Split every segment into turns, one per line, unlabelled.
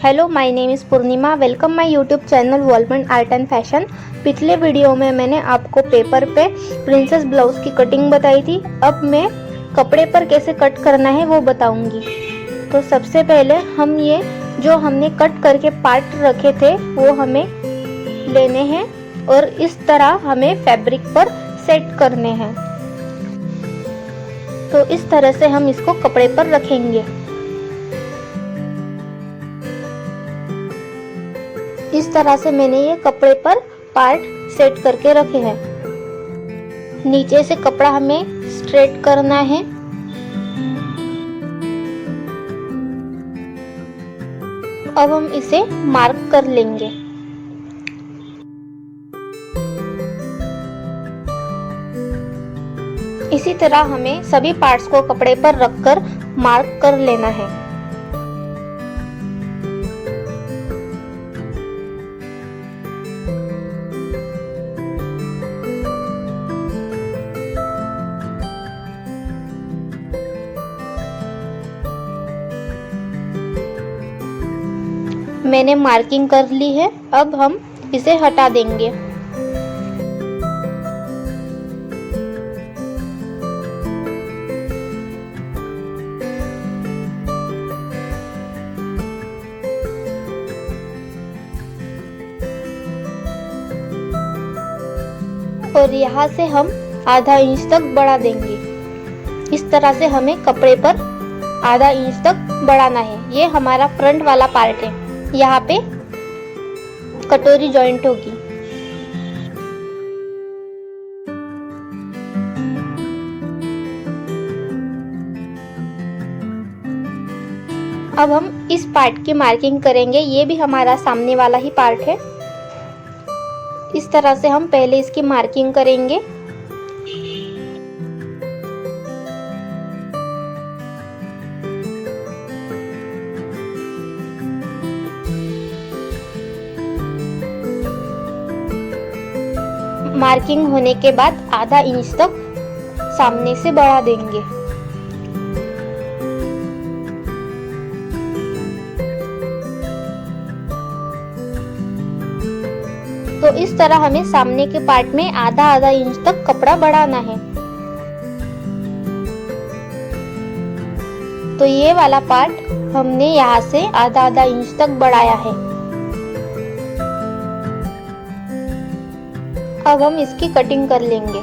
Hello, my name is Purnima. Welcome my YouTube channel वॉलमेंट art and fashion. पिछले video में मैंने आपको पेपर पे प्रिंसेस ब्लाउज की कटिंग बताई थी। अब मैं कपड़े पर कैसे कट करना है वो बताऊंगी। तो सबसे पहले हम ये जो हमने कट करके पार्ट रखे थे वो हमें लेने हैं और इस तरह हमें फैब्रिक पर सेट करने हैं। तो इस तरह से हम इसको कपड़े पर रखेंगे। इस तरह से मैंने ये कपड़े पर पार्ट सेट करके रखे हैं। नीचे से कपड़ा हमें स्ट्रेट करना है। अब हम इसे मार्क कर लेंगे। इसी तरह हमें सभी पार्ट्स को कपड़े पर रखकर मार्क कर लेना है। मैंने मार्किंग कर ली है। अब हम इसे हटा देंगे। और यहाँ से हम आधा इंच तक बढ़ा देंगे। इस तरह से हमें कपड़े पर आधा इंच तक बढ़ाना है। ये हमारा फ्रंट वाला पार्ट है। यहाँ पे कटोरी जॉइंट होगी। अब हम इस पार्ट की मार्किंग करेंगे। ये भी हमारा सामने वाला ही पार्ट है। इस तरह से हम पहले इसकी मार्किंग करेंगे। मार्किंग होने के बाद आधा इंच तक सामने से बढ़ा देंगे। तो इस तरह हमें सामने के पार्ट में आधा आधा इंच तक कपड़ा बढ़ाना है। तो ये वाला पार्ट हमने यहाँ से आधा आधा इंच तक बढ़ाया है। अब हम इसकी कटिंग कर लेंगे।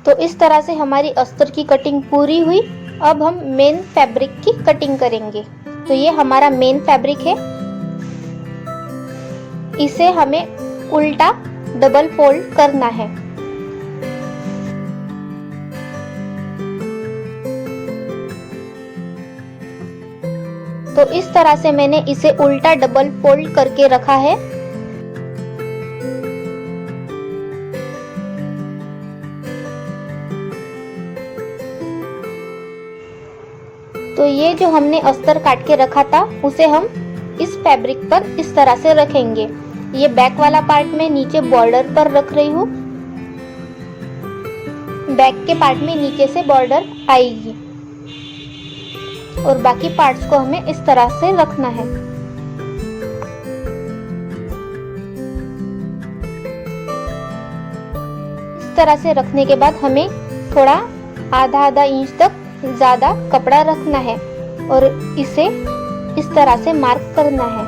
तो इस तरह से हमारी अस्तर की कटिंग पूरी हुई। अब हम मेन फैब्रिक की कटिंग करेंगे। तो ये हमारा मेन फैब्रिक है। इसे हमें उल्टा डबल फोल्ड करना है। तो इस तरह से मैंने इसे उल्टा डबल फोल्ड करके रखा है। तो ये जो हमने अस्तर काट के रखा था उसे हम इस फैब्रिक पर इस तरह से रखेंगे। ये बैक वाला पार्ट में नीचे बॉर्डर पर रख रही हूँ। बैक के पार्ट में नीचे से बॉर्डर आएगी और बाकी पार्ट्स को हमें इस तरह से रखना है। इस तरह से रखने के बाद हमें थोड़ा आधा इंच तक ज्यादा कपड़ा रखना है और इसे इस तरह से मार्क करना है।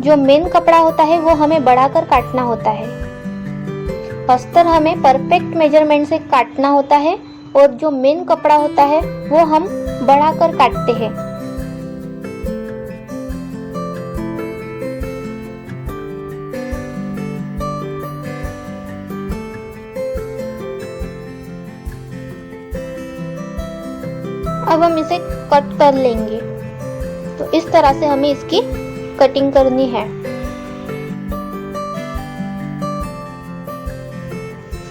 जो मेन कपड़ा होता है वो हमें बढ़ाकर काटना होता है। अस्तर हमें परफेक्ट मेजरमेंट से काटना होता है और जो मेन कपड़ा होता है वो हम बढ़ाकर काटते हैं। अब हम इसे कट कर लेंगे। तो इस तरह से हमें इसकी कटिंग करनी है।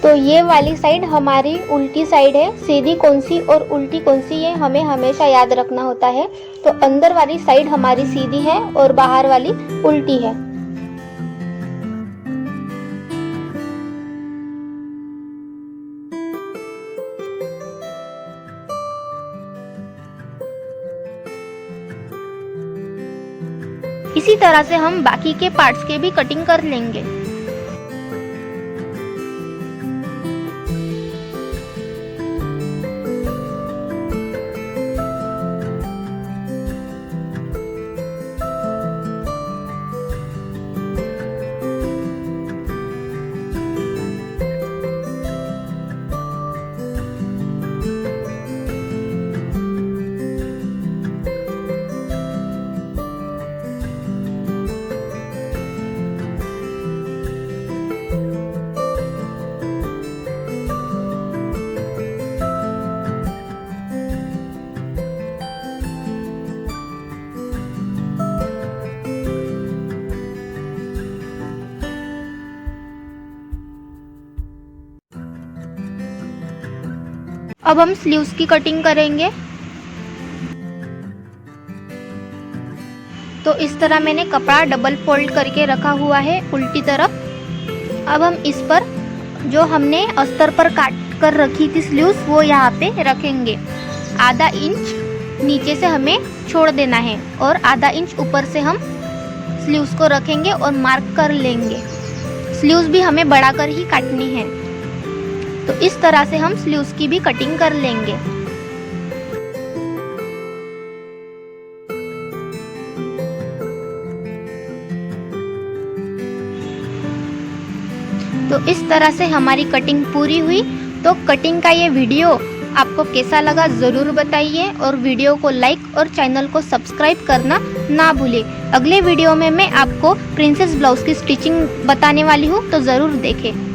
तो ये वाली साइड हमारी उल्टी साइड है। सीधी कौन सी और उल्टी कौन सी ये हमें हमेशा याद रखना होता है। तो अंदर वाली साइड हमारी सीधी है और बाहर वाली उल्टी है। इसी तरह से हम बाकी के पार्ट्स के भी कटिंग कर लेंगे। अब हम स्लीव्स की कटिंग करेंगे। तो इस तरह मैंने कपड़ा डबल फोल्ड करके रखा हुआ है उल्टी तरफ। अब हम इस पर जो हमने अस्तर पर काट कर रखी थी स्लीव्स वो यहाँ पे रखेंगे। आधा इंच नीचे से हमें छोड़ देना है और आधा इंच ऊपर से हम स्लीव्स को रखेंगे और मार्क कर लेंगे। स्लीव्स भी हमें बढ़ाकर ही काटनी है। तो इस तरह से हम स्लीव्स की भी कटिंग कर लेंगे। तो इस तरह से हमारी कटिंग पूरी हुई। तो कटिंग का ये वीडियो आपको कैसा लगा ज़रूर बताइए और वीडियो को लाइक और चैनल को सब्सक्राइब करना ना भूलें। अगले वीडियो में मैं आपको प्रिंसेस ब्लाउज की स्टिचिंग बताने वाली हूँ, तो ज़रूर देखें।